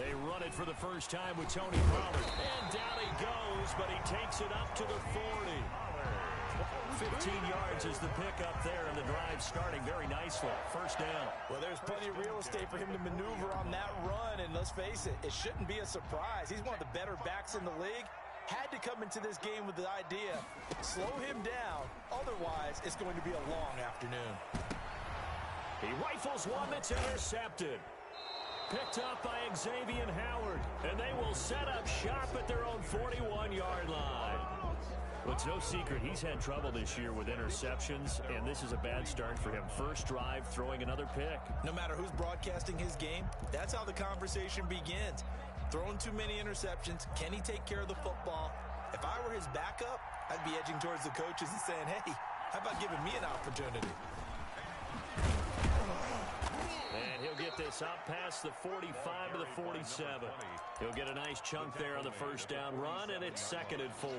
They run it for the first time with Tony Pollard. And down he goes, but he takes it up to the 40. 15 yards is the pickup there, and the drive starting very nicely. First down. Well, there's plenty of real estate for him to maneuver on that run, and let's face it, it shouldn't be a surprise. He's one of the better backs in the league. Had to come into this game with the idea, slow him down, otherwise it's going to be a long afternoon. He rifles one that's intercepted. Picked up by Xavier Howard, and they will set up shop at their own 41-yard line. Well, it's no secret he's had trouble this year with interceptions, and this is a bad start for him. First drive, throwing another pick. No matter who's broadcasting his game, that's how the conversation begins. Throwing too many interceptions, can he take care of the football? If I were his backup, I'd be edging towards the coaches and saying, hey, how about giving me an opportunity? And he'll get this up past the 45 to the 47. He'll get a nice chunk there on the first down run, and it's 2nd and 4.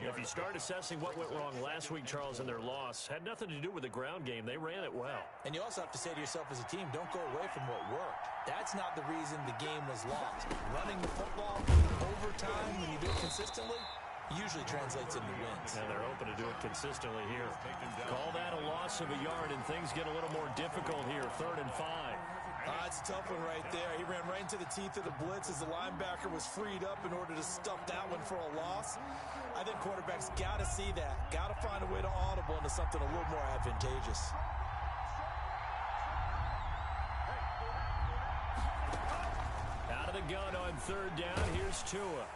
If you start assessing what went wrong last week, Charles, in their loss, had nothing to do with the ground game. They ran it well. And you also have to say to yourself as a team, don't go away from what worked. That's not the reason the game was lost. Running the football over time when you do it consistently usually translates into wins. And they're open to do it consistently here. Call that a loss of a yard, and things get a little more difficult here. 3rd and 5. It's a tough one right there. He ran right into the teeth of the blitz as the linebacker was freed up in order to stuff that one for a loss. I think quarterbacks got to see that. Got to find a way to audible into something a little more advantageous. Out of the gun on 3rd down. Here's Tua.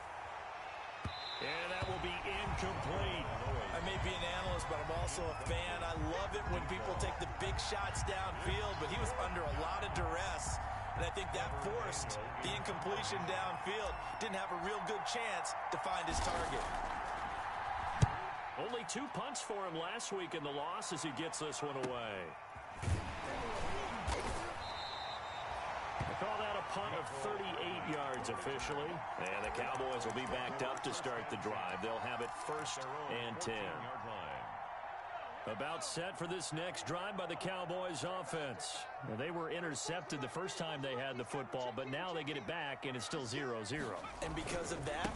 And that will be incomplete. I may be an analyst, but I'm also a fan. I love it when people take the big shots downfield, but he was under a lot of duress, and I think that forced the incompletion downfield. Didn't have a real good chance to find his target. Only 2 punts for him last week in the loss as he gets this one away. Call that a punt of 38 yards officially. And the Cowboys will be backed up to start the drive. They'll have it 1st and 10. About set for this next drive by the Cowboys offense. Now, they were intercepted the first time they had the football, but now they get it back, and it's still 0-0. And because of that,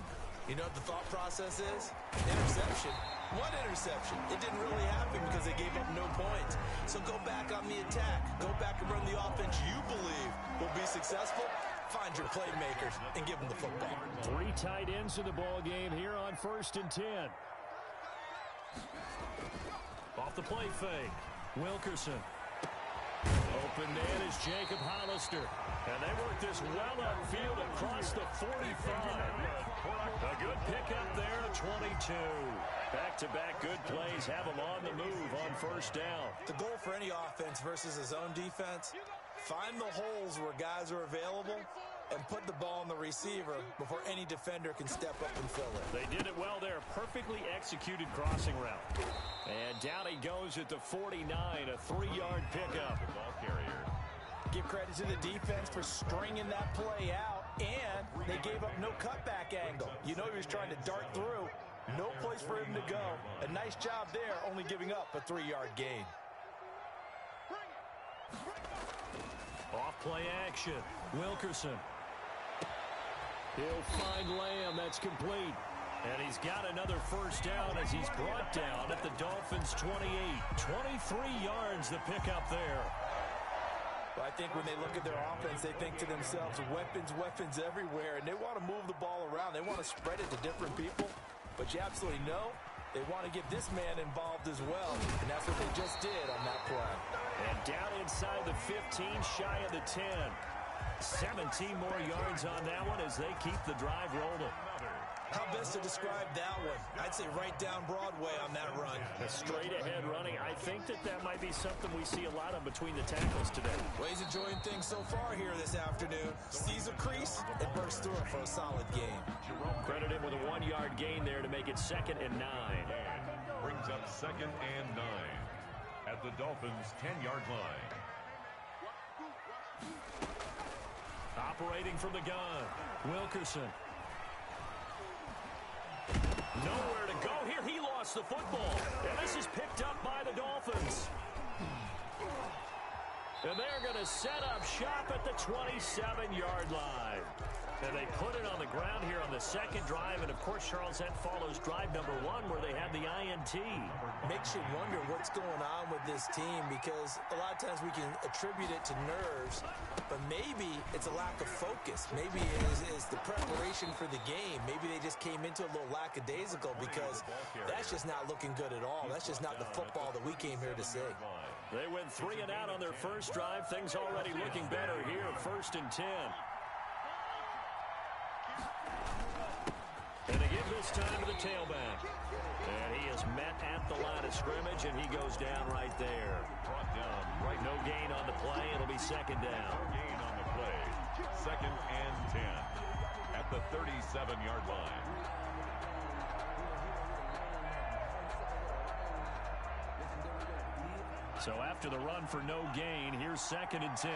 you know what the thought process is? Interception. One interception. It didn't really happen because they gave up no points. So go back on the attack. Go back and run the offense you believe will be successful. Find your playmakers and give them the football. 3 tight ends in the ball game here on 1st and 10. Off the play fake. Wilkerson. Open man is Jacob Hollister. And they work this well upfield across the 45. A good pickup there at 22. Back-to-back good plays have them on the move on 1st down. The goal for any offense versus a zone defense, find the holes where guys are available and put the ball on the receiver before any defender can step up and fill it. They did it well there. Perfectly executed crossing route. And down he goes at the 49, a 3-yard pickup. Ball carrier. Give credit to the defense for stringing that play out, and they gave up no cutback angle. You know he was trying to dart through. No place for him to go. A nice job there, only giving up a 3-yard gain. Off play action. Wilkerson. He'll find Lamb. That's complete. And he's got another 1st down as he's brought down at the Dolphins' 28. 23 yards the pickup there. Well, I think when they look at their offense, they think to themselves, weapons, weapons everywhere, and they want to move the ball around. They want to spread it to different people, but you absolutely know they want to get this man involved as well, and that's what they just did on that play. And down inside the 15, shy of the 10. 17 more yards on that one as they keep the drive rolling. How best to describe that one? I'd say right down Broadway on that run. A straight-ahead running. I think that might be something we see a lot of between the tackles today. Well, he's enjoying things so far here this afternoon. Sees a crease and bursts through it for a solid game. Credit him with a 1-yard gain there to make it 2nd and 9. Brings up 2nd and 9 at the Dolphins' 10-yard line. Operating from the gun, Wilkerson. Nowhere to go here. He lost the football. And this is picked up by the Dolphins. And they're going to set up shop at the 27-yard line. And they put it on the ground here on the second drive. And, of course, Charles, that follows drive number 1 where they had the INT. Makes you wonder what's going on with this team, because a lot of times we can attribute it to nerves, but maybe it's a lack of focus. Maybe it is the preparation for the game. Maybe they just came into a little lackadaisical, because that's just not looking good at all. That's just not the football that we came here to see. They went 3 and out on their first drive. Things already looking better here. 1st and 10. And they give this time to the tailback. And he is met at the line of scrimmage, and he goes down right there. Brought down right. No gain on the play. It'll be 2nd down. No gain on the play. 2nd and 10 at the 37-yard line. So after the run for no gain, here's 2nd and 10.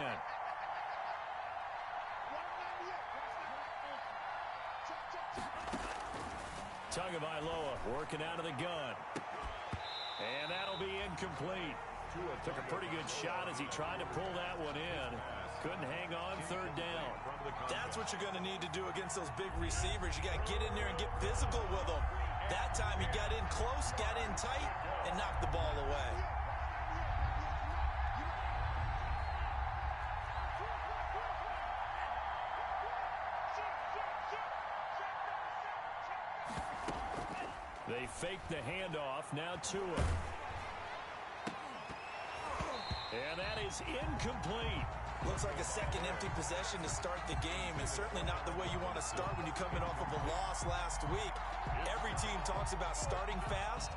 Tagovailoa working out of the gun. And that'll be incomplete. Took a pretty good shot as he tried to pull that one in. Couldn't hang on 3rd down. That's what you're going to need to do against those big receivers. You got to get in there and get physical with them. That time he got in close, got in tight, and knocked the ball away. They fake the handoff. Now Tua. And that is incomplete. Looks like a second empty possession to start the game, and certainly not the way you want to start when you come in off of a loss last week. Every team talks about starting fast.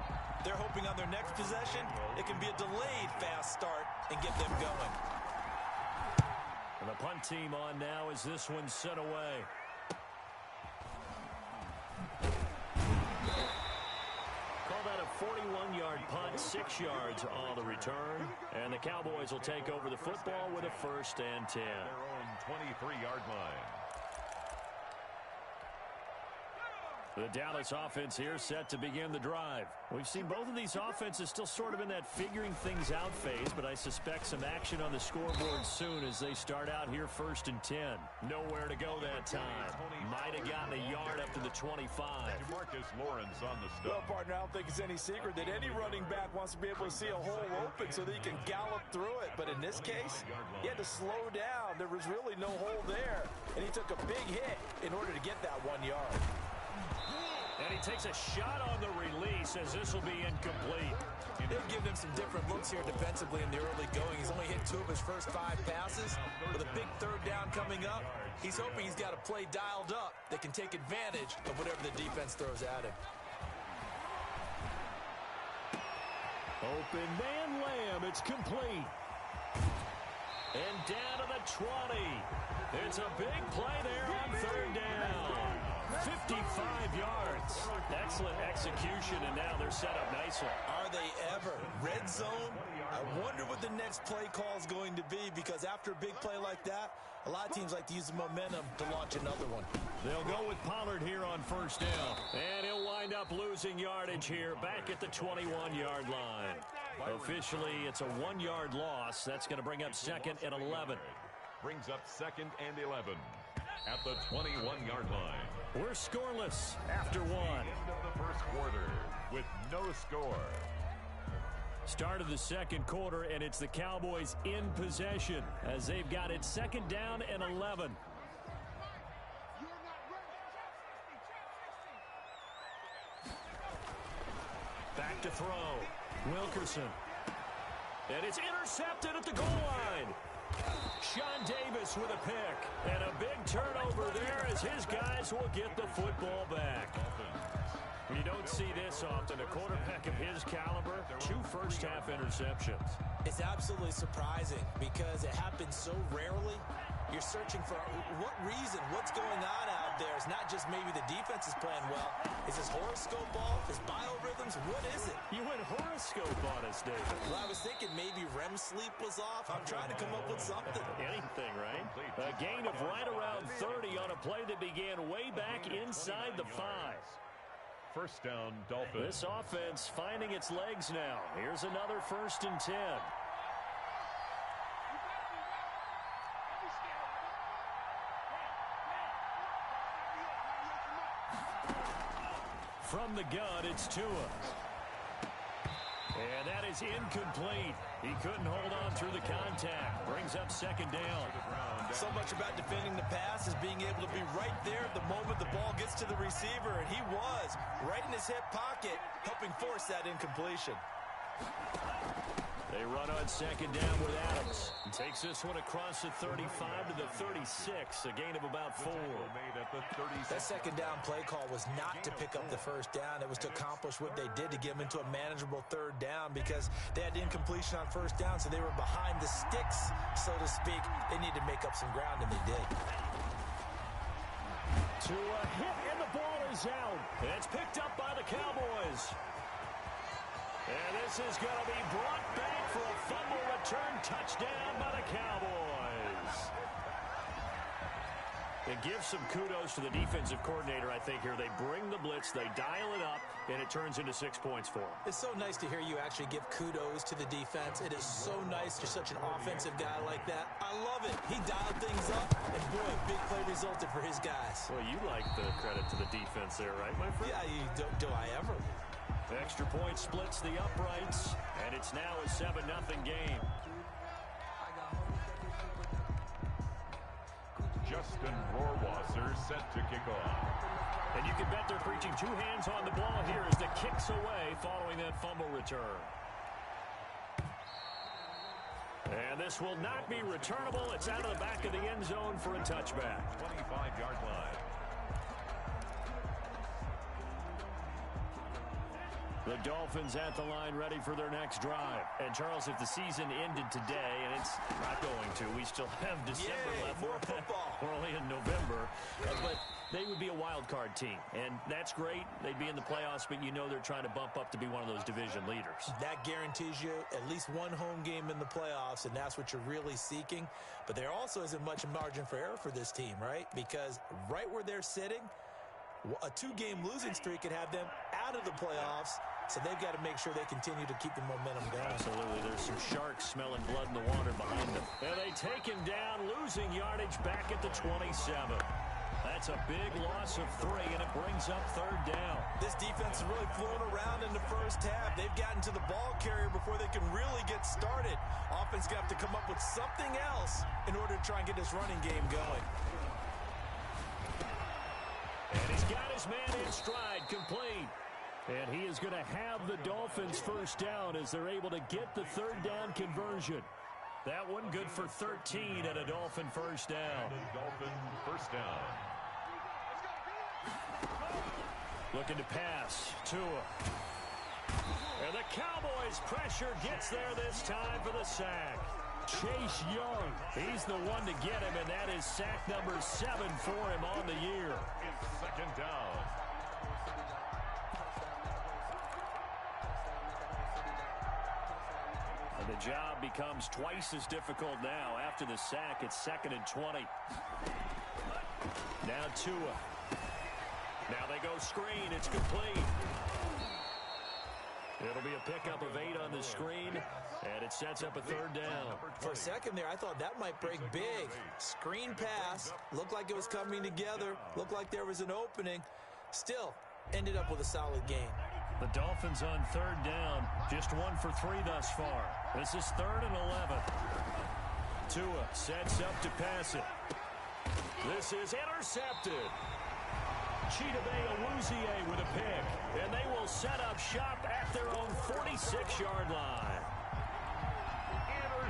They're hoping on their next possession it can be a delayed fast start and get them going. And the punt team on now as this one's set away. That a 41-yard punt, 6 yards on the return, and the Cowboys will take over the football with a 1st and 10. Their own 23-yard line. The Dallas offense here set to begin the drive. We've seen both of these offenses still sort of in that figuring things out phase, but I suspect some action on the scoreboard soon as they start out here 1st and 10. Nowhere to go that time. Might have gotten a yard up to the 25. Marcus Lawrence on the Well, stop. partner, I don't think it's any secret that any running back wants to be able to see a hole open so that he can gallop through it. But in this case, he had to slow down. There was really no hole there, and he took a big hit in order to get that 1 yard. And he takes a shot on the release as this will be incomplete. They've given him some different looks here defensively in the early going. He's only hit 2 of his first 5 passes. With a big 3rd down coming up, he's hoping he's got a play dialed up that can take advantage of whatever the defense throws at him. Open man Lamb. It's complete. And down to the 20. It's a big play there on 3rd down. 55 yards. Excellent execution, and now they're set up nicely. Are they ever? Red zone? I wonder what the next play call is going to be, because after a big play like that, a lot of teams like to use the momentum to launch another one. They'll go with Pollard here on 1st down. And he'll wind up losing yardage here back at the 21-yard line. Officially, it's a 1-yard loss. That's going to bring up 2nd and 11. Brings up 2nd and 11 at the 21-yard line. We're scoreless after 1. End of the first quarter with no score. Start of the 2nd quarter, and it's the Cowboys in possession as they've got it 2nd down and 11. Back to throw. Wilkerson. And it's intercepted at the goal line. Sean Davis with a pick. And a big turnover there as his guys will get the football back. You don't see this often. A quarterback of his caliber, 2 first-half interceptions. It's absolutely surprising because it happens so rarely. You're searching for what reason, what's going on out there. It's not just maybe the defense is playing well. Is his horoscope off? His biorhythms? What is it? You went horoscope on us, David. Well, I was thinking maybe REM sleep was off. I'm trying to come up with something. Anything, right? A gain of right around 30 on a play that began way back inside the 5. First down, Dolphins. This offense finding its legs now. Here's another 1st and 10. From the gun, it's Tua. And that is incomplete. He couldn't hold on through the contact. Brings up second down. So much about defending the pass is being able to be right there at the moment the ball gets to the receiver, and he was right in his hip pocket, helping force that incompletion. They run on second down with Adams. He takes this one across the 35 to the 36, a gain of about 4. That second down play call was not to pick up the first down. It was to accomplish what they did, to get them into a manageable third down, because they had incompletion on first down, so they were behind the sticks, so to speak. They needed to make up some ground, and they did. To a hit, and the ball is out. It's picked up by the Cowboys. And this is going to be brought back for a fumble return touchdown by the Cowboys. It gives some kudos to the defensive coordinator, I think, here. They bring the blitz, they dial it up, and it turns into 6 points for them. It's so nice to hear you actually give kudos to the defense. It is so nice. You're such an offensive guy like that. I love it. He dialed things up, and boy, a big play resulted for his guys. Well, you like the credit to the defense there, right, my friend? Yeah, do I ever? Extra point splits the uprights, and it's now a 7-0 game. Justin Rohrwasser set to kick off. And you can bet they're preaching 2 hands on the ball here as the kick's away following that fumble return. And this will not be returnable. It's out of the back of the end zone for a touchback. 25-yard line. The Dolphins at the line ready for their next drive. And, Charles, if the season ended today, and it's not going to, we still have December left. More football. We're only in November. But they would be a wild card team. And that's great. They'd be in the playoffs, but you know they're trying to bump up to be one of those division leaders. That guarantees you at least one home game in the playoffs, and that's what you're really seeking. But there also isn't much margin for error for this team, right? Because right where they're sitting, a 2-game losing streak could have them out of the playoffs. So they've got to make sure they continue to keep the momentum going. Absolutely. There's some sharks smelling blood in the water behind them. And they take him down, losing yardage back at the 27. That's a big loss of 3, and it brings up third down. This defense is really flown around in the first half. They've gotten to the ball carrier before they can really get started. Offense got to come up with something else in order to try and get this running game going. And he's got his man in stride, complete. And he is going to have the Dolphins first down as they're able to get the third down conversion. That one good for 13 and a Dolphin first down. Dolphin first down. Looking to pass. Tua. And the Cowboys pressure gets there this time for the sack. Chase Young, he's the one to get him, and that is sack number 7 for him on the year. It's second down. And the job becomes twice as difficult now. After the sack, it's 2nd and 20. Now Tua. Now they go screen. It's complete. It'll be a pickup of 8 on the screen, and it sets up a third down. For a second there, I thought that might break big. Screen pass. Looked like it was coming together. Looked like there was an opening. Still, ended up with a solid game. The Dolphins on third down, just 1 for 3 thus far. This is 3rd and 11. Tua sets up to pass it. This is intercepted. Chidobe Awuzie with a pick, and they will set up shop at their own 46-yard line.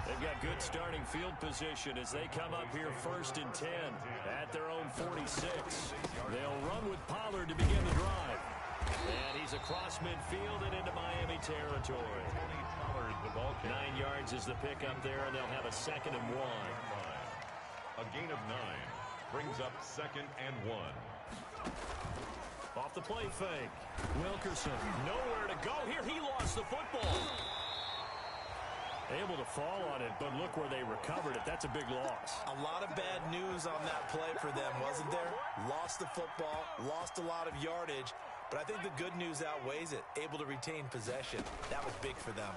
They've got good starting field position as they come up here 1st and 10 at their own 46. They'll run with Pollard to begin the drive. And he's across midfield and into Miami territory. 9 yards is the pickup there, and they'll have a 2nd and 1. A gain of 9 brings up 2nd and 1. Off the play fake. Wilkerson, nowhere to go here. He lost the football. Able to fall on it, but look where they recovered it. That's a big loss. A lot of bad news on that play for them, wasn't there? Lost the football, lost a lot of yardage, but I think the good news outweighs it. Able to retain possession. That was big for them.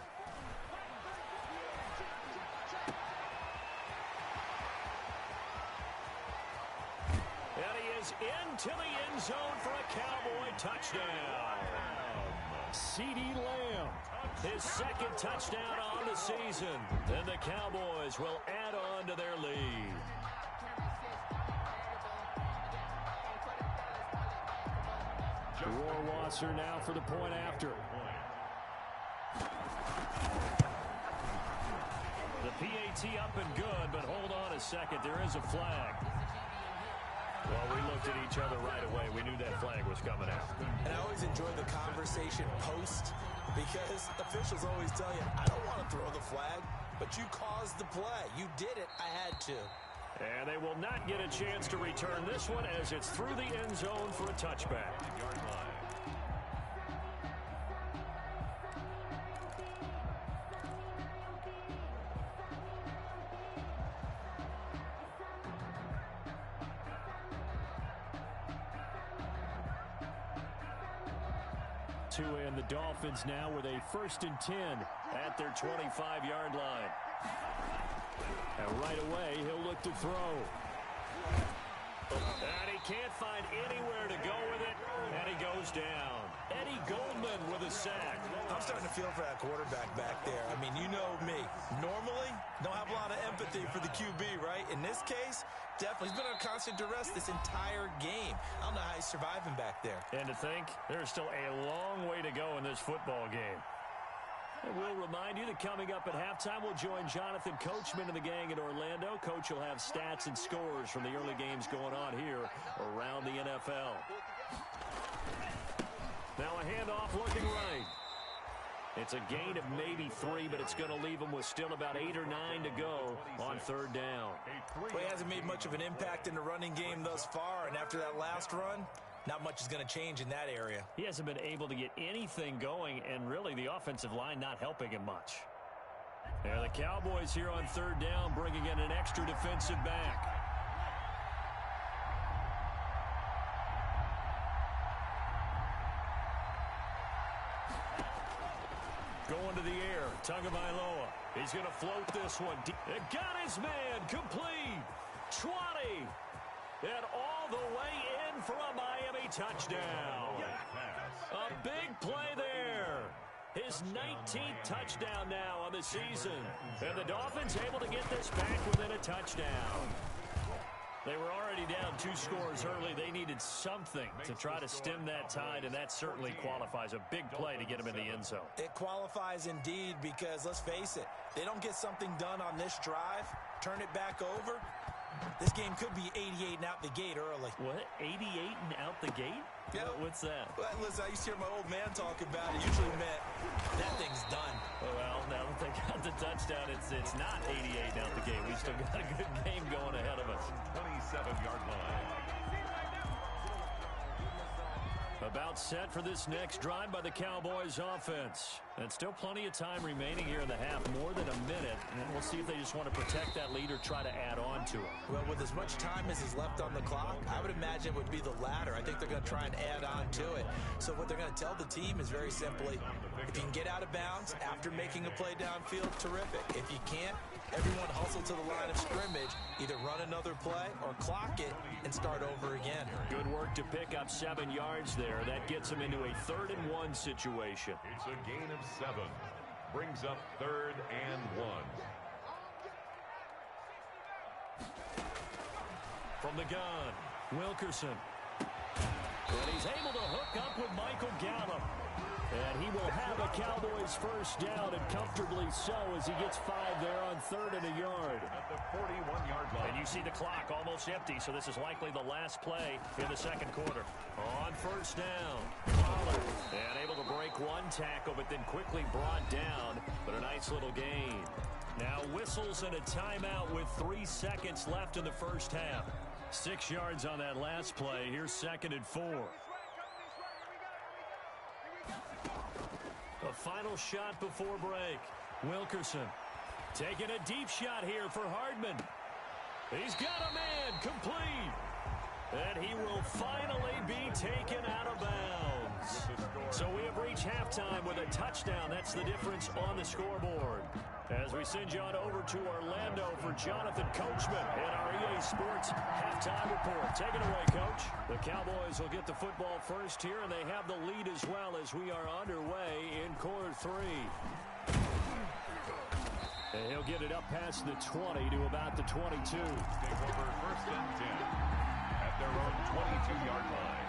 And he is goes into the end zone for a Cowboy touchdown. CeeDee Lamb, his second touchdown on the season. And the Cowboys will add on to their lead. Rohrwasser now for the point after. The PAT up and good, but hold on a second. There is a flag. Well, we looked at each other right away. We knew that flag was coming out. And I always enjoy the conversation post because officials always tell you, I don't want to throw the flag, but you caused the play. You did it. I had to. And they will not get a chance to return this one as it's through the end zone for a touchback. 2 and the Dolphins now with a 1st and 10 at their 25-yard line. And right away, he'll look to throw. And he can't find anywhere to go with it, and he goes down. Eddie Goldman with a sack. I'm starting to feel for that quarterback back there. I mean, you know me. Normally, don't have a lot of empathy for the QB, right? In this case, definitely. He's been under constant duress this entire game. I don't know how he's surviving back there. And to think, there's still a long way to go in this football game. And we'll remind you that coming up at halftime, we'll join Jonathan Coachman and the gang in Orlando. Coach will have stats and scores from the early games going on here around the NFL. Now a handoff looking right. It's a gain of maybe 3, but it's going to leave them with still about 8 or 9 to go on 3rd down. Well, he hasn't made much of an impact in the running game thus far, and after that last run, not much is going to change in that area. He hasn't been able to get anything going, and really the offensive line not helping him much. Now the Cowboys here on 3rd down, bringing in an extra defensive back. Going to the air, Tagovailoa. He's going to float this one. It got his man complete. 20. And all the way in for a Miami touchdown. A big play there. His 19th touchdown now on the season. And the Dolphins able to get this back within a touchdown. They were already down 2 scores early. They needed something to try to stem that tide, and that certainly qualifies. A big play to get them in the end zone. It qualifies indeed because, let's face it, they don't get something done on this drive, turn it back over, this game could be 88 and out the gate early. What? 88 and out the gate? Yeah. What's that? Well, listen, I used to hear my old man talk about it. Usually meant that thing's done. Well, now that they got the touchdown, it's not 88 out the gate. We still got a good game going ahead of us. 27-yard line. About set for this next drive by the Cowboys offense. And still plenty of time remaining here in the half, more than a minute. And we'll see if they just want to protect that lead or try to add on to it. Well, with as much time as is left on the clock, I would imagine it would be the latter. I think they're going to try and add on to it. So what they're going to tell the team is very simply, if you can get out of bounds after making a play downfield, terrific. If you can't, everyone hustle to the line of scrimmage, either run another play or clock it and start over again. Good work to pick up 7 yards there. That gets them into a 3rd and 1 situation. It's a gain of 7. Brings up 3rd and 1. From the gun, Wilkerson. And he's able to hook up with Michael Gallup. And he will have a Cowboys 1st down, and comfortably so, as he gets 5 there on 3rd and a yard. At the 41-yard line. And you see the clock almost empty, so this is likely the last play in the 2nd quarter. On 1st down, Pollard. And able to break 1 tackle, but then quickly brought down, but a nice little gain. Now whistles and a timeout with 3 seconds left in the 1st half. 6 yards on that last play. Here's 2nd and 4. A final shot before break. Wilkerson taking a deep shot here for Hardman. He's got a man complete. And he will finally be taken out of bounds. points. So we have reached halftime with a touchdown. That's the difference on the scoreboard. As we send you on over to Orlando for Jonathan Coachman in our EA Sports halftime report. Take it away, Coach. The Cowboys will get the football first here, and they have the lead as well as we are underway in quarter 3. And he'll get it up past the 20 to about the 22. Take over first and 10 at their own 22-yard line.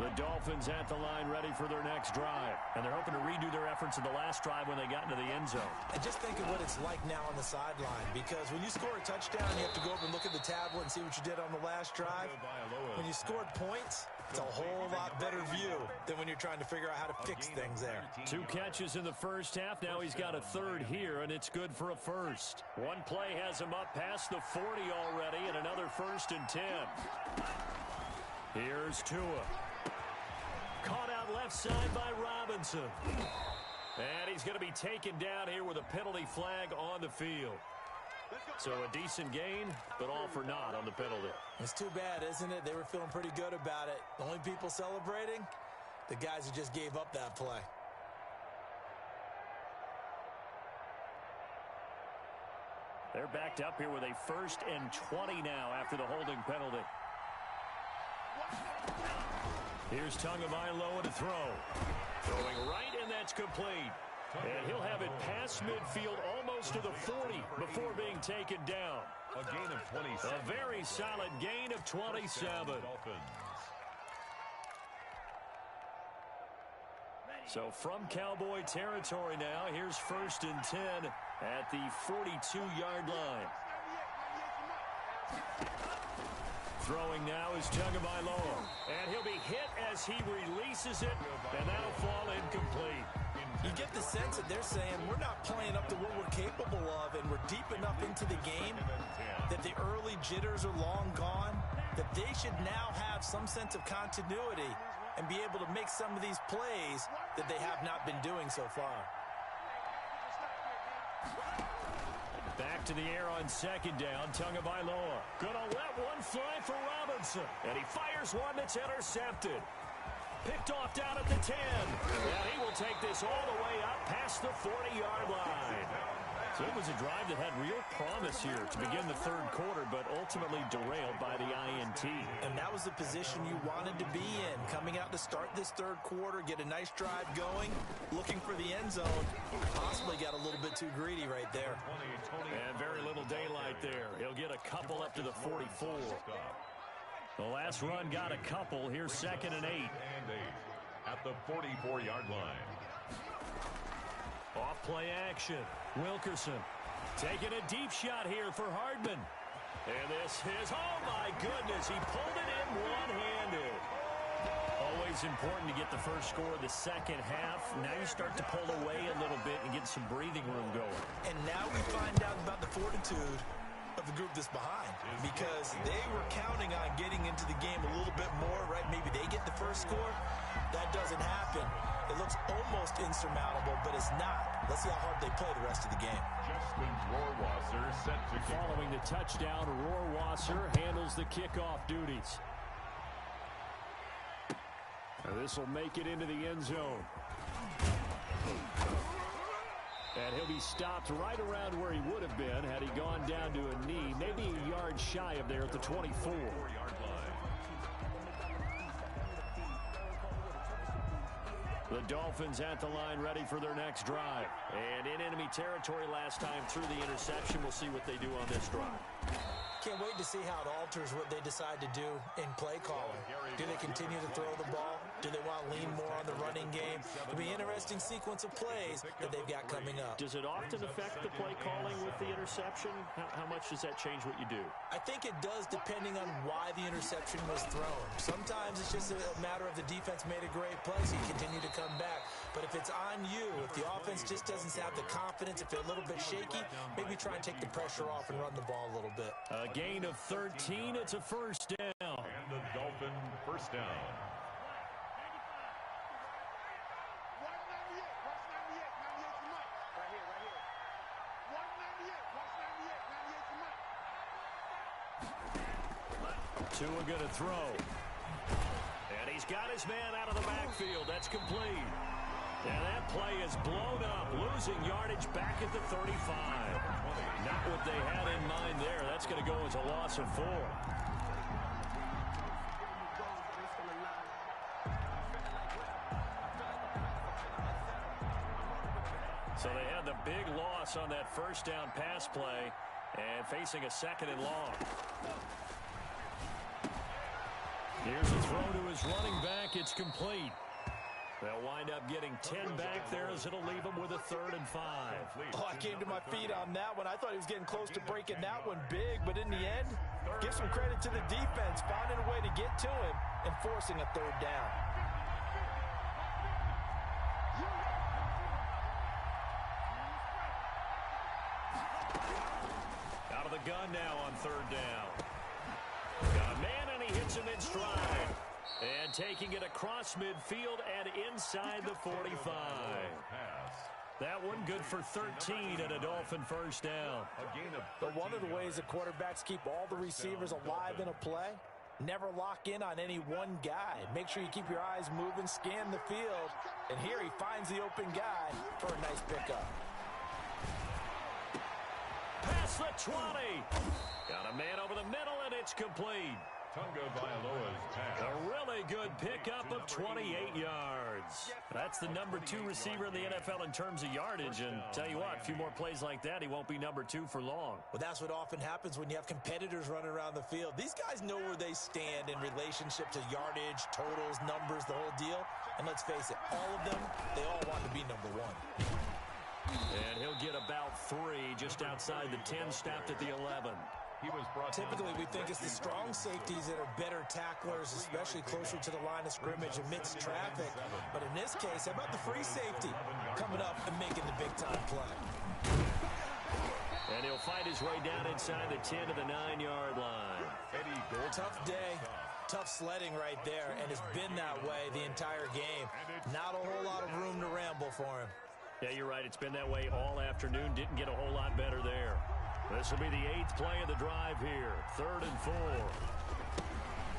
The Dolphins at the line ready for their next drive. And they're hoping to redo their efforts in the last drive when they got into the end zone. And just think of what it's like now on the sideline, because when you score a touchdown, you have to go over and look at the tablet and see what you did on the last drive. When you scored points, it's a whole lot better view than when you're trying to figure out how to fix things there. 2 catches in the first half. Now he's got a third here, and it's good for a first. One play has him up past the 40 already, and another first and 10. Here's Tua. Caught out left side by Robinson. And he's going to be taken down here with a penalty flag on the field. So a decent gain, but all for naught on the penalty. It's too bad, isn't it? They were feeling pretty good about it. The only people celebrating, the guys who just gave up that play. They're backed up here with a 1st and 20 now after the holding penalty. Here's Tagovailoa to throw. Throwing right, and that's complete. And he'll have it past midfield almost to the 40 before being taken down. A gain of 27. A very solid gain of 27. So from Cowboy territory now, here's 1st and 10 at the 42-yard line. Throwing now is Tagovailoa. And he'll be hit as he releases it, and that'll fall incomplete. You get the sense that they're saying we're not playing up to what we're capable of, and we're deep enough into the game that the early jitters are long gone, that they should now have some sense of continuity and be able to make some of these plays that they have not been doing so far. Back to the air on 2nd down, Tagovailoa. Gonna let one fly for Robinson. And he fires one that's intercepted. Picked off down at the 10. And he will take this all the way up past the 40-yard line. So it was a drive that had real promise here to begin the 3rd quarter, but ultimately derailed by the INT. And that was the position you wanted to be in, coming out to start this 3rd quarter, get a nice drive going, looking for the end zone. Possibly got a little bit too greedy right there. And very little daylight there. He'll get a couple up to the 44. The last run got a couple. Here's 2nd and 8. At the 44-yard line. Off play action. Wilkerson taking a deep shot here for Hardman. And this is, oh my goodness, he pulled it in one-handed. Always important to get the first score of the 2nd half. Now you start to pull away a little bit and get some breathing room going. And now we find out about the fortitude of the group that's behind, because they were counting on getting into the game a little bit more, right? Maybe they get the first score. That doesn't happen. It looks almost insurmountable, but it's not. Let's see how hard they play the rest of the game. Justin Rohrwasser set to kick. Following the touchdown, Rohrwasser handles the kickoff duties. This will make it into the end zone. And he'll be stopped right around where he would have been had he gone down to a knee, maybe a yard shy of there at the 24. The Dolphins at the line ready for their next drive. And in enemy territory last time through the interception. We'll see what they do on this drive. Can't wait to see how it alters what they decide to do in play calling. Do they continue to throw the ball? Do they want to lean more on the running game? It'll be an interesting sequence of plays that they've got coming up. Does it often affect the play calling with the interception? How much does that change what you do? I think it does, depending on why the interception was thrown. Sometimes it's just a matter of the defense made a great play, so you continue to come back. But if it's on you, if the offense just doesn't have the confidence, if they're a little bit shaky, maybe try and take the pressure off and run the ball a little bit. A gain of 13. It's a first down. And the Dolphin first down. Tua going to throw. And he's got his man out of the backfield. That's complete. And that play is blown up, losing yardage back at the 35. Not what they had in mind there. That's going to go as a loss of 4. So they had the big loss on that first down pass play and facing a 2nd and long. Here's a throw to his running back. It's complete. They'll wind up getting 10 back there as it'll leave them with a 3rd and 5. Oh, I came to my feet on that one. I thought he was getting close to breaking that one big, but in the end, give some credit to the defense, finding a way to get to him and forcing a 3rd down. Out of the gun now on 3rd down. Got a man, and he hits him in stride. And taking it across midfield and inside the 45. That one good for 13 and a Dolphin first down. But one of the ways that quarterbacks keep all the receivers alive in a play, never lock in on any one guy. Make sure you keep your eyes moving, scan the field. And here he finds the open guy for a nice pickup. Past the 20. Got a man over the middle, and it's complete. Tunga Vailoa's pass. A really good pickup of 28 yards. That's the number 2 receiver in the NFL in terms of yardage. And tell you what, a few more plays like that, he won't be number 2 for long. Well, that's what often happens when you have competitors running around the field. These guys know where they stand in relationship to yardage, totals, numbers, the whole deal. And let's face it, all of them, they all want to be number 1. And he'll get about 3 just outside the 10, stopped at the 11. Typically, we think it's the strong safeties that are better tacklers, especially closer to the line of scrimmage amidst traffic. But in this case, how about the free safety coming up and making the big-time play? And he'll fight his way down inside the 10 to the 9-yard line. Tough day, tough sledding right there, and it's been that way the entire game. Not a whole lot of room to ramble for him. Yeah, you're right. It's been that way all afternoon. Didn't get a whole lot better there. This will be the 8th play of the drive here. 3rd and 4.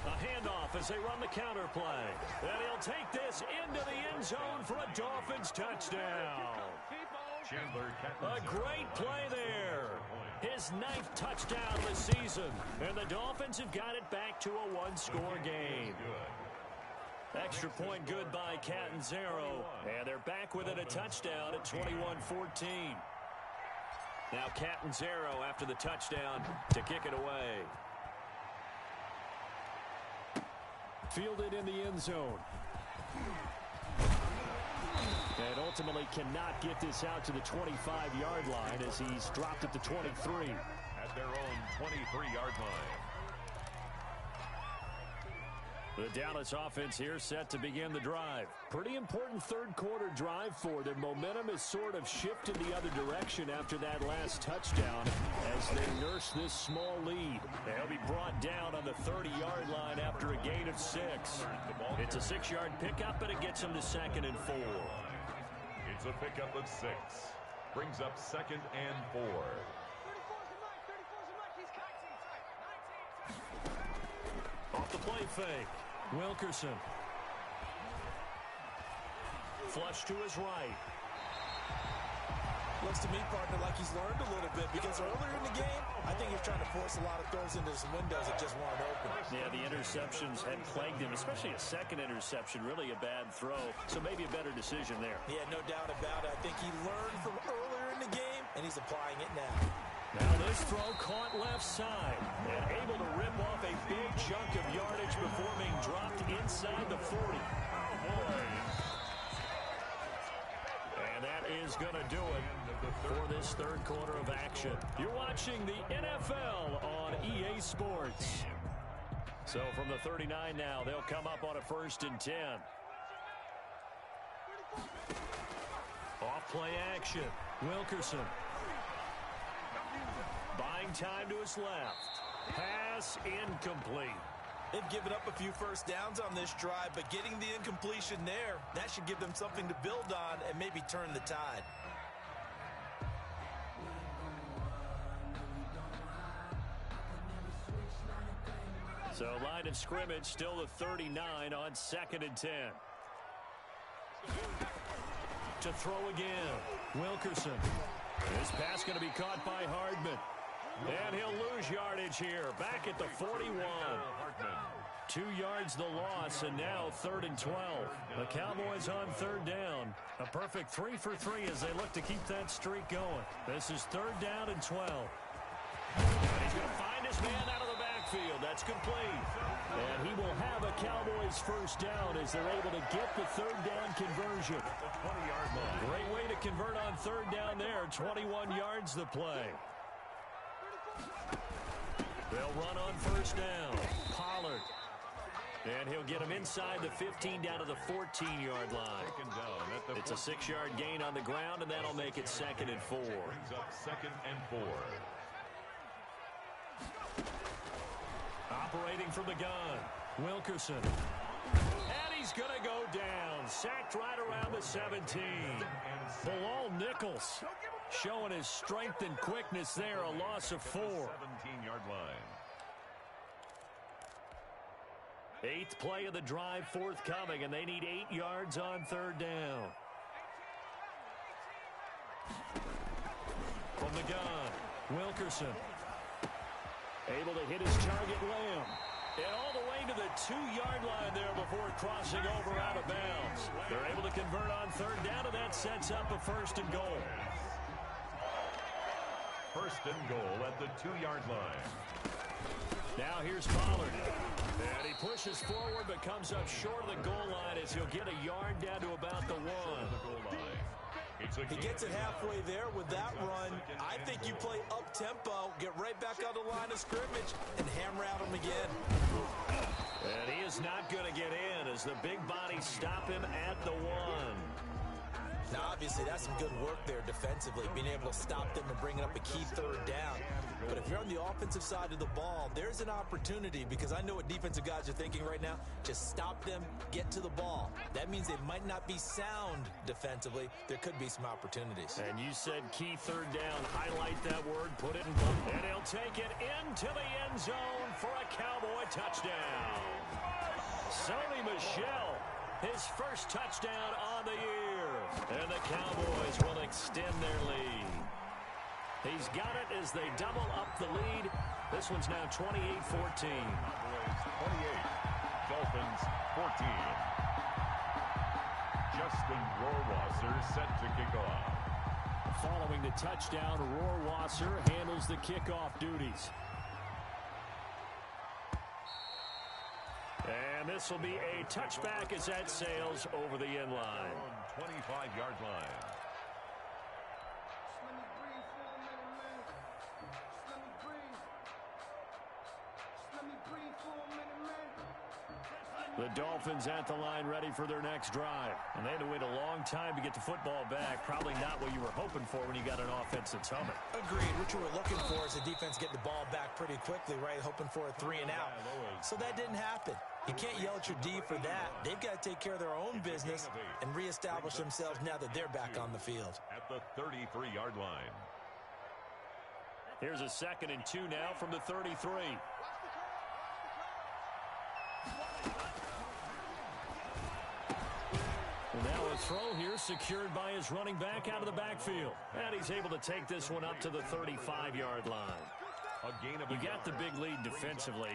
A handoff as they run the counter play. And he'll take this into the end zone for a Dolphins touchdown. A great play there. His 9th touchdown of the season. And the Dolphins have got it back to a 1-score game. Extra point good by Catanzaro. And they're back within a touchdown at 21-14. Now Catanzaro after the touchdown to kick it away. Fielded in the end zone. And ultimately cannot get this out to the 25-yard line as he's dropped at the 23. At their own 23-yard line. The Dallas offense here set to begin the drive. Pretty important 3rd quarter drive for them. Momentum has sort of shifted the other direction after that last touchdown as they nurse this small lead. They'll be brought down on the 30-yard line after a gain of 6. It's a 6-yard pickup, and it gets them to 2nd and 4. It's a pickup of 6. Brings up 2nd and 4. Off the play fake. Wilkerson. Flush to his right. Looks to me, partner, like he's learned a little bit because earlier in the game, I think he was trying to force a lot of throws into some windows that just weren't open. Yeah, the interceptions had plagued him, especially a 2nd interception, really a bad throw. So maybe a better decision there. Yeah, no doubt about it. I think he learned from earlier in the game, and he's applying it now. Now this throw caught left side and able to rip off a big chunk of yardage before being dropped inside the 40. And that is going to do it for this 3rd quarter of action. You're watching the NFL on EA Sports. So from the 39 now, they'll come up on a 1st and 10. Off play action. Wilkerson. Buying time to his left. Pass incomplete. They've given up a few first downs on this drive, but getting the incompletion there, that should give them something to build on and maybe turn the tide. So line of scrimmage still the 39 on 2nd and 10. To throw again, Wilkerson. This pass going to be caught by Hardman. And he'll lose yardage here, back at the 41. 2 yards the loss, and now 3rd and 12. The Cowboys on 3rd down. A perfect 3 for 3 as they look to keep that streak going. This is 3rd down and 12. And he's going to find his man out of the backfield. That's complete. And he will have a Cowboys first down as they're able to get the 3rd down conversion. Great way to convert on 3rd down there. 21 yards the play. They'll run on first down. Pollard. And he'll get him inside the 15 down to the 14-yard line. It's a 6-yard gain on the ground, and that'll make it 2nd and 4. Brings up 2nd and 4. Operating from the gun, Wilkerson. And he's going to go down. Sacked right around the 17. Bilal Nichols showing his strength and quickness there. A loss of 4. 17-yard line. 8th play of the drive forthcoming, and they need 8 yards on 3rd down. From the gun, Wilkerson. Able to hit his target, Lamb. And all the way to the 2-yard line there before crossing over out of bounds. They're able to convert on 3rd down, and that sets up a 1st and goal. 1st and goal at the 2-yard line. Now here's Pollard. And he pushes forward but comes up short of the goal line as he'll get a yard down to about the 1. He gets it halfway there with that run. I think you play up-tempo, get right back on the line of scrimmage, and hammer out him again. And he is not going to get in as the big bodies stop him at the 1. Now, obviously, that's some good work there defensively, being able to stop them and bringing up a key 3rd down. But if you're on the offensive side of the ball, there's an opportunity, because I know what defensive guys are thinking right now. Just stop them, get to the ball. That means they might not be sound defensively. There could be some opportunities. And you said key 3rd down. Highlight that word, put it in bold. And he'll take it into the end zone for a Cowboy touchdown. Sony Michel, his first touchdown on the year. And the Cowboys will extend their lead. He's got it as they double up the lead. This one's now 28-14. 28, Dolphins 14. Justin Rohrwasser set to kick off. Following the touchdown, Rohrwasser handles the kickoff duties. And this will be a touchback as that sails over the end line. 25-yard line. The Dolphins at the line ready for their next drive. And they had to wait a long time to get the football back. Probably not what you were hoping for when you got an offense that's humming. Agreed. What you were looking for is the defense getting the ball back pretty quickly, right? Hoping for a 3 and out. So that didn't happen. You can't yell at your D for that. They've got to take care of their own business and reestablish themselves now that they're back on the field. At the 33-yard line. Here's a 2nd and 2 now from the 33. Now a throw here secured by his running back out of the backfield. And he's able to take this one up to the 35-yard line. You got the big lead defensively.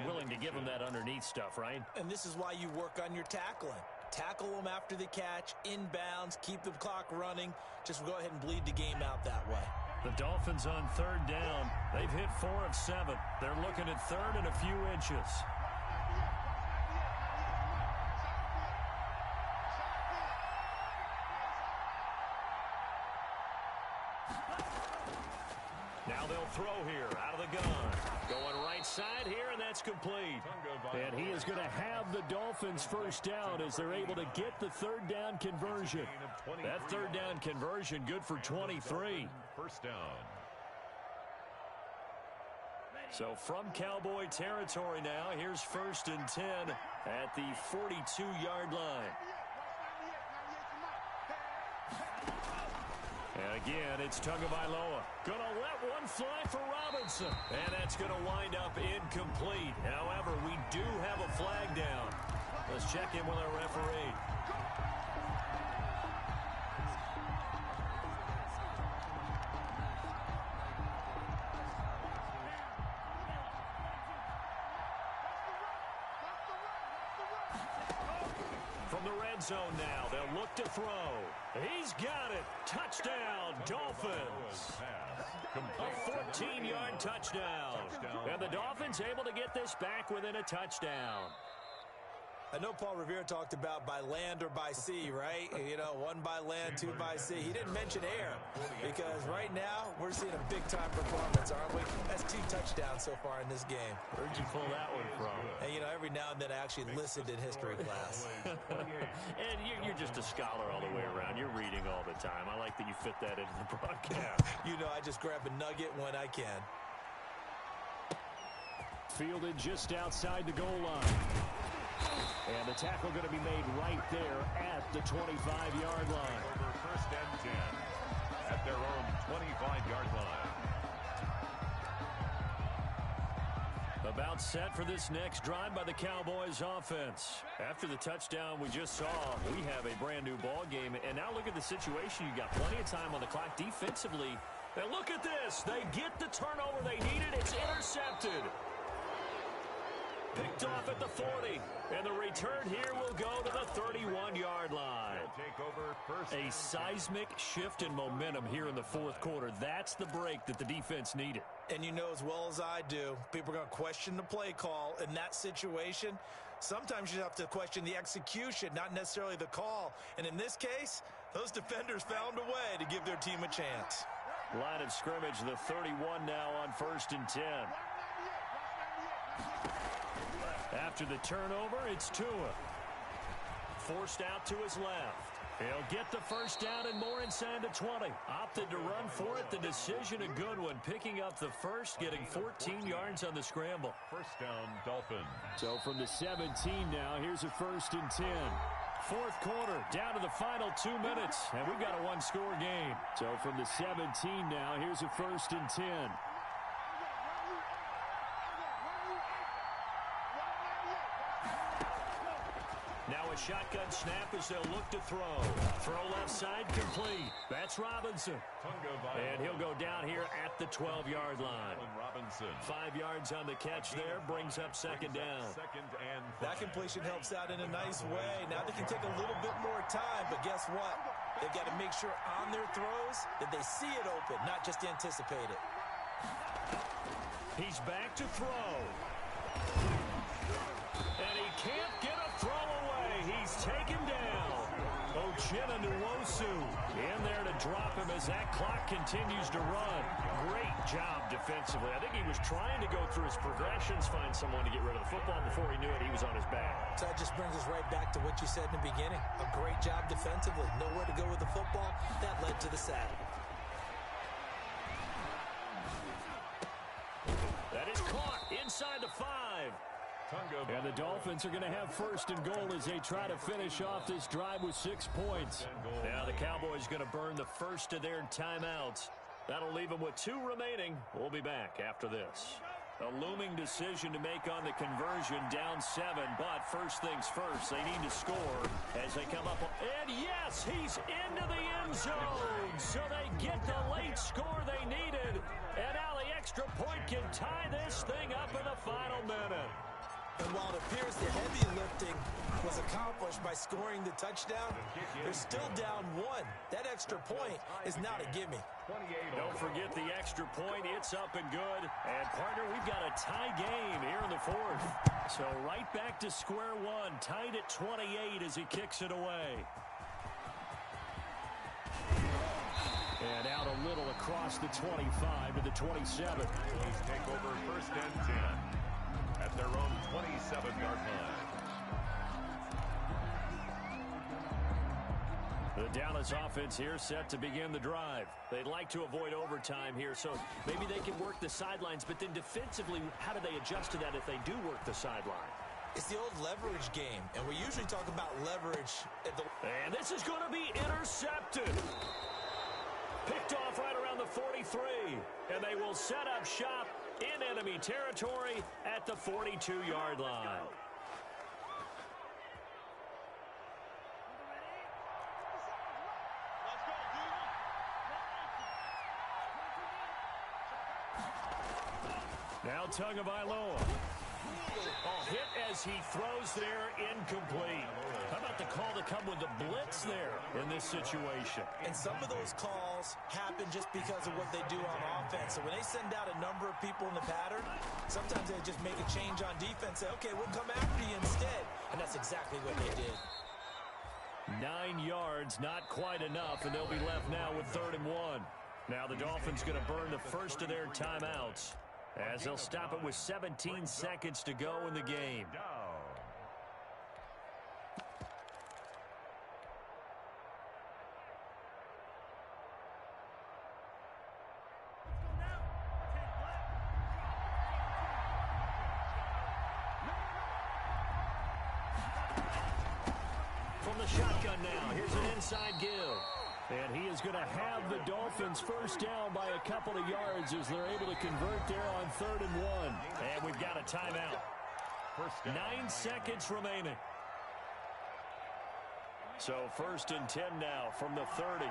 Willing to give him that underneath stuff, right? And this is why you work on your tackling. Tackle them after the catch, inbounds, keep the clock running. Just go ahead and bleed the game out that way. The Dolphins on 3rd down. They've hit 4 of 7. They're looking at 3rd and a few inches. Now they'll throw here out of the gun. Going right side here, and that's complete. And he is going to have the Dolphins first down as they're able to get the 3rd down conversion. That 3rd down conversion good for 23. First down. So from Cowboy territory now, here's 1st and 10 at the 42-yard line. And again, it's Tagovailoa. Going to let one fly for Robinson. And that's going to wind up incomplete. However, we do have a flag down. Let's check in with our referee. From the red zone now, they'll look to throw. He's got it. Touchdown, Dolphins. A 14-yard touchdown. And the Dolphins able to get this back within a touchdown. I know Paul Revere talked about by land or by sea, right? You know, one by land, two by sea. He didn't mention air because right now we're seeing a big-time performance, aren't we? That's 2 touchdowns so far in this game. Where'd you pull that one from? And, you know, every now and then I actually listened in history class. And you're just a scholar all the way around. You're reading all the time. I like that you fit that into the broadcast. You know, I just grab a nugget when I can. Fielded just outside the goal line. And the tackle going to be made right there at the 25-yard line. Over first and 10 at their own 25-yard line. About set for this next drive by the Cowboys offense. After the touchdown we just saw, we have a brand new ball game. And now look at the situation. You got plenty of time on the clock defensively. And look at this. They get the turnover they needed. It's intercepted. Picked off at the 40. And the return here will go to the 31-yard line. Take over first. A seismic shift in momentum here in the fourth quarter. That's the break that the defense needed. And you know as well as I do, people are going to question the play call in that situation. Sometimes you have to question the execution, not necessarily the call. And in this case, those defenders found a way to give their team a chance. Line of scrimmage, the 31 now on first and 10. After the turnover, it's Tua. Forced out to his left. He'll get the first down and more inside the 20. Opted to run for it. The decision a good one. Picking up the first, getting 14 yards on the scramble. First down, Dolphins. So from the 17 now, here's a first and 10. Fourth quarter, down to the final 2 minutes. And we've got a one-score game. So from the 17 now, here's a first and 10. Now a shotgun snap as they'll look to throw. Throw left side complete. That's Robinson. And he'll go down here at the 12-yard line. 5 yards on the catch there. Brings up second down. That completion helps out in a nice way. Now they can take a little bit more time, but guess what? They've got to make sure on their throws that they see it open, not just anticipate it. He's back to throw. And he can't get a throw away. He's taken down. Uchenna Nwosu in there to drop him as that clock continues to run. Great job defensively. I think he was trying to go through his progressions, find someone to get rid of the football. Before he knew it, he was on his back. So that just brings us right back to what you said in the beginning. A great job defensively. Nowhere to go with the football. That led to the sack. That is caught inside the 5. And the Dolphins are going to have first and goal as they try to finish off this drive with 6 points. Now the Cowboys going to burn the first of their timeouts. That'll leave them with 2 remaining. We'll be back after this. A looming decision to make on the conversion, down 7, but first things first, they need to score as they come up. And yes, he's into the end zone, so they get the late score they needed. And now the extra point can tie this thing up in the final minute. And while it appears the heavy lifting was accomplished by scoring the touchdown, they're still down 1. That extra point is not a gimme. Don't forget the extra point. It's up and good. And, partner, we've got a tie game here in the fourth. So right back to square one, tied at 28 as he kicks it away. And out a little across the 25 to the 27. Please take over first and 10 at their own 27-yard line. The Dallas offense here set to begin the drive. They'd like to avoid overtime here, so maybe they can work the sidelines, but then defensively, how do they adjust to that if they do work the sideline? It's the old leverage game, and we usually talk about leverage at the... And this is going to be intercepted. Picked off right around the 43. And they will set up shop in enemy territory at the 42-yard line. Now Tagovailoa. Hit as he throws there, incomplete. How about the call to come with the blitz there in this situation? And some of those calls happen just because of what they do on offense. So when they send out a number of people in the pattern, sometimes they just make a change on defense. Say, okay, we'll come after you instead. And that's exactly what they did. 9 yards, not quite enough, and they'll be left now with 3rd and 1. Now the Dolphins going to burn the first of their timeouts, as they'll stop it with 17 seconds to go in the game. From the shotgun now, here's an inside give. And he is going to have the Dolphins first down by a couple of yards as they're able to convert there on 3rd and 1. And we've got a timeout. 9 seconds remaining. So 1st and 10 now from the 30.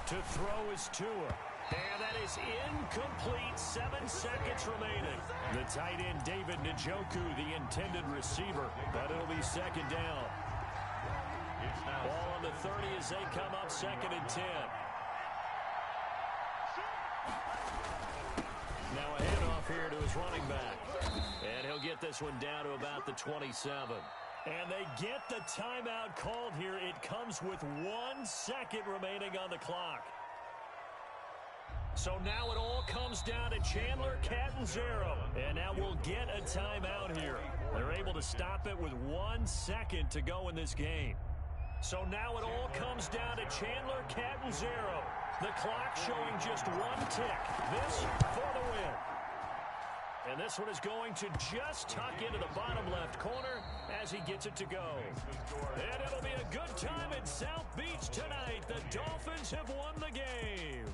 To throw is Tua. And that is incomplete. 7 seconds remaining. The tight end, David Njoku, the intended receiver. But it'll be 2nd down. Ball on the 30 as they come up 2nd and 10. Now a handoff here to his running back. And he'll get this one down to about the 27. And they get the timeout called here. It comes with 1 second remaining on the clock. So now it all comes down to Chandler Catanzaro. And now we'll get a timeout here. They're able to stop it with 1 second to go in this game. So now it all comes down to Chandler Catanzaro. The clock showing just 1 tick. This for the win. And this one is going to just tuck into the bottom left corner as he gets it to go. And it'll be a good time in South Beach tonight. The Dolphins have won the game.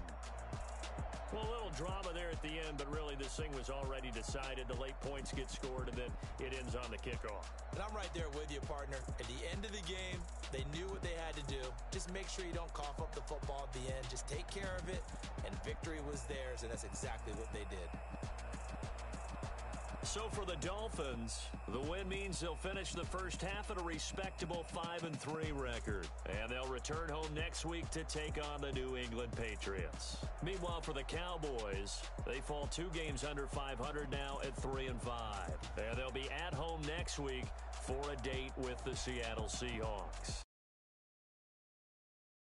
Well, a little drama there at the end, but really this thing was already decided. The late points get scored, and then it ends on the kickoff. And I'm right there with you, partner. At the end of the game, they knew what they had to do. Just make sure you don't cough up the football at the end. Just take care of it, and victory was theirs, and that's exactly what they did. So for the Dolphins, the win means they'll finish the first half at a respectable 5-3 record. And they'll return home next week to take on the New England Patriots. Meanwhile, for the Cowboys, they fall 2 games under 500 now at 3-5. And they'll be at home next week for a date with the Seattle Seahawks.